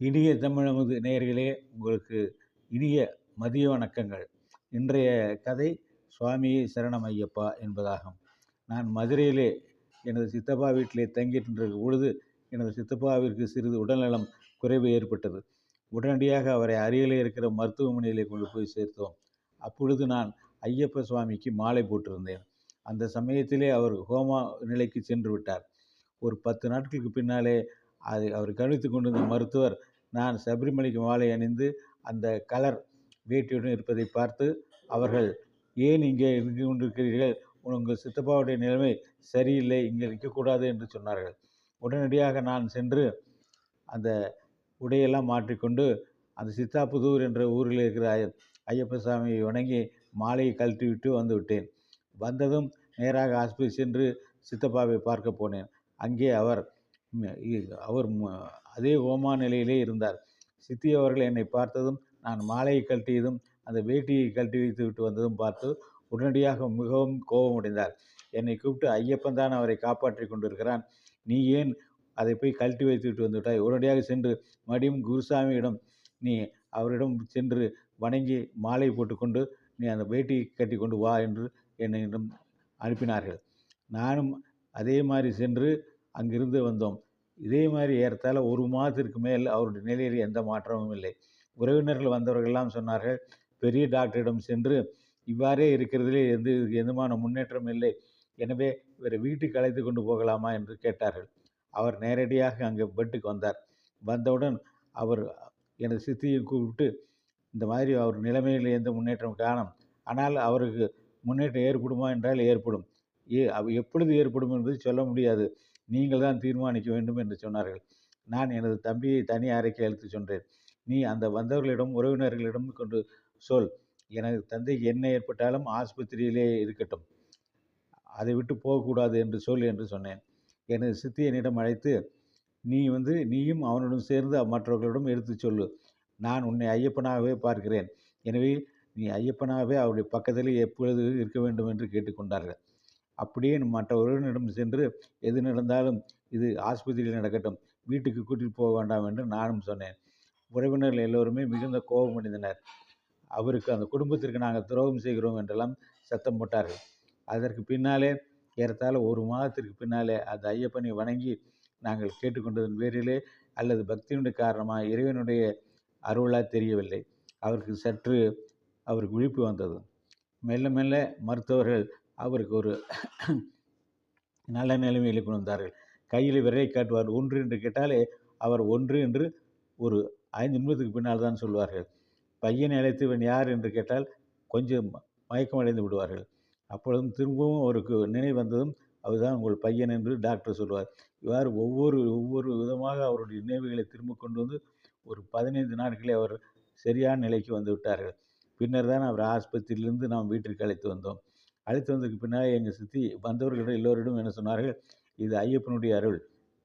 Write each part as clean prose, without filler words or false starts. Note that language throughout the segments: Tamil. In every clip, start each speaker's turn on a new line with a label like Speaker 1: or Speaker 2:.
Speaker 1: இனிய தமிழமுது நேயர்களே, உங்களுக்கு இனிய மதிய வணக்கங்கள். இன்றைய கதை சுவாமியே சரணம் ஐயப்பா என்பதாகும். நான் மதுரையிலே எனது சித்தப்பா வீட்டிலே தங்கியிருக்கின்ற பொழுது எனது சித்தப்பாவிற்கு சிறிது உடல்நலம் குறைவு ஏற்பட்டது. உடனடியாக அவரை அருகிலே இருக்கிற மருத்துவமனையிலே கொண்டு போய் சேர்த்தோம். அப்பொழுது நான் ஐயப்ப சுவாமிக்கு மாலை போட்டிருந்தேன். அந்த சமயத்திலே அவர் கோமா நிலைக்கு சென்று விட்டார். ஒரு 10 நாட்களுக்கு பின்னாலே அவர் கவனித்து கொண்டிருந்த மருத்துவர் நான் சபரிமலைக்கு மாலை அணிந்து அந்த கலர் வேட்டியுடன் இருப்பதை பார்த்து அவர்கள், ஏன் இங்கே இருந்து கொண்டிருக்கிறீர்கள், உங்கள் சித்தப்பாவுடைய நிலைமை சரியில்லை, இங்கே நிற்கக்கூடாது என்று சொன்னார்கள். உடனடியாக நான் சென்று அந்த உடையெல்லாம் மாற்றிக்கொண்டு அந்த சித்தாப்புதூர் என்ற ஊரில் இருக்கிற ஐயப்ப சாமியை வணங்கி மாலையை கழட்டிவிட்டு வந்து விட்டேன். வந்ததும் நேராக ஆஸ்பத்திரி சென்று சித்தப்பாவை பார்க்க போனேன். அங்கே அவர் அதே ஓமா நிலையிலே இருந்தார். சித்தி அவர்கள் என்னை பார்த்ததும் நான் மாலையை கழட்டியதும் அந்த வேட்டியை கழட்டி வைத்து விட்டு வந்ததும் பார்த்து உடனடியாக மிகவும் கோபமடைந்தார். என்னை கூப்பிட்டு, ஐயப்பன் தான் அவரை காப்பாற்றி கொண்டிருக்கிறான், நீ ஏன் அதை போய் கழட்டி வைத்து விட்டு வந்து விட்டாய்? உடனடியாக சென்று மறுபடியும் குருசாமியிடம் நீ அவரிடம் சென்று வணங்கி மாலை போட்டுக்கொண்டு நீ அந்த வேட்டியை கட்டி கொண்டு வா என்று என்னிடம் அனுப்பினார்கள். நானும் அதே மாதிரி சென்று அங்கிருந்து வந்தோம். இதே மாதிரி ஏறத்தாழ ஒரு மாதத்திற்கு மேல் அவருடைய நிலையில் எந்த மாற்றமும் இல்லை. உறவினர்கள் வந்தவர்களெல்லாம் சொன்னார்கள், பெரிய டாக்டரிடம் சென்று இவ்வாறே இருக்கிறதிலே எந்தமான முன்னேற்றம் இல்லை, எனவே இவரை வீட்டுக்கு அழைத்து கொண்டு போகலாமா என்று கேட்டார்கள். அவர் நேரடியாக அங்கே பெட்டுக்கு வந்தார். வந்தவுடன் அவர் எனது சித்தியை கூப்பிட்டு, இந்த மாதிரி அவர் நிலைமையில் எந்த முன்னேற்றம் காணும், ஆனால் அவருக்கு முன்னேற்றம் ஏற்படுமா என்றால் ஏற்படும், எப்பொழுது ஏற்படும் என்பது சொல்ல முடியாது, நீங்கள் தான் தீர்மானிக்க வேண்டும் என்று சொன்னார்கள். நான் எனது தம்பியை தனி அறைக்கு அழைத்து சொன்னேன். நீ அந்த வந்தவர்களிடம் உறவினர்களிடம் கொண்டு சொல், எனது தந்தைக்கு என்ன ஏற்பட்டாலும் ஆஸ்பத்திரியிலே இருக்கட்டும், அதை விட்டு போகக்கூடாது என்று சொல் என்று சொன்னேன். எனது சித்தி என்னிடம் அழைத்து, நீயும் அவனுடன் சேர்ந்து மற்றவர்களிடம் எடுத்து சொல்லு, நான் உன்னை ஐயப்பனாகவே பார்க்கிறேன், எனவே நீ ஐயப்பனாகவே அவருடைய பக்கத்திலே எப்பொழுது இருக்க வேண்டும் என்று கேட்டுக்கொண்டார்கள். அப்படியே மற்ற உறவினரிடம் சென்று எது நடந்தாலும் இது ஆஸ்பத்திரியில் நடக்கட்டும், வீட்டுக்கு கூட்டிகிட்டு போக வேண்டாம் என்று நானும் சொன்னேன். உறவினர்கள் எல்லோருமே மிகுந்த கோபமடைந்தனர். அவருக்கு, அந்த குடும்பத்திற்கு நாங்கள் துரோகம் செய்கிறோம் என்றெல்லாம் சத்தம் போட்டார்கள். அதற்கு பின்னாலே ஏறத்தாழ ஒரு மாதத்திற்கு பின்னாலே அந்த ஐயப்பனை வணங்கி நாங்கள் கேட்டுக்கொண்டதன் பேரிலே அல்லது பக்தியினுடைய காரணமாக இறைவனுடைய அருளாக தெரியவில்லை, அவருக்கு விழிப்பு வந்தது. மெல்ல மெல்ல மருத்துவர்கள் அவருக்கு ஒரு நல்ல நிலைமையில் கொண்டு வந்தார்கள். கையில் விரலை காட்டுவார், 1 என்று கேட்டாலே அவர் 1 என்று ஒரு 5 நிமிடத்துக்கு பின்னால் தான் சொல்வார்கள். பையனை அழைத்து இவன் யார் என்று கேட்டால் கொஞ்சம் மயக்கமடைந்து விடுவார்கள். அப்பொழுதும் திரும்பவும் அவருக்கு நினைவு வந்ததும் அதுதான் உங்கள் பையன் என்று டாக்டர் சொல்வார். இவ்வாறு ஒவ்வொரு விதமாக அவருடைய நினைவுகளை திரும்ப கொண்டு வந்து ஒரு 15 நாட்களே அவர் சரியான நிலைக்கு வந்து விட்டார்கள். பின்னர் தான் அவர் ஆஸ்பத்திரியிலிருந்து நாம் வீட்டிற்கு அழைத்து வந்தோம். அழைத்து வந்ததுக்கு பின்னால் எங்கள் சித்தி வந்தவர்களிடம் எல்லோரிடம் என்ன சொன்னார்கள், இது ஐயப்பனுடைய அருள்,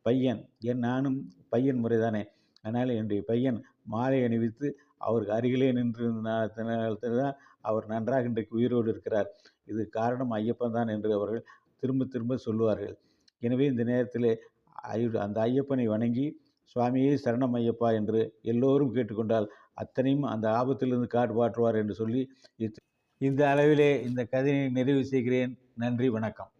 Speaker 1: பையன் நானும் பையன் முறைதானே, அதனால் என்னுடைய பையன் மாலை அணிவித்து அவருக்கு அருகிலே நின்றிருந்தனால் தான் அவர் நன்றாக இன்றைக்கு உயிரோடு இருக்கிறார், இது காரணம் ஐயப்பன் தான் என்று அவர்கள் திரும்ப திரும்ப சொல்லுவார்கள். எனவே இந்த நேரத்தில் அந்த ஐயப்பனை வணங்கி சுவாமியே சரணம் ஐயப்பா என்று எல்லோரும் கேட்டுக்கொண்டால் அத்தனையும் அந்த ஆபத்திலிருந்து காப்பாற்றுவார் என்று சொல்லி இந்த அளவிலே இந்த கதையை நிறைவு செய்கிறேன். நன்றி, வணக்கம்.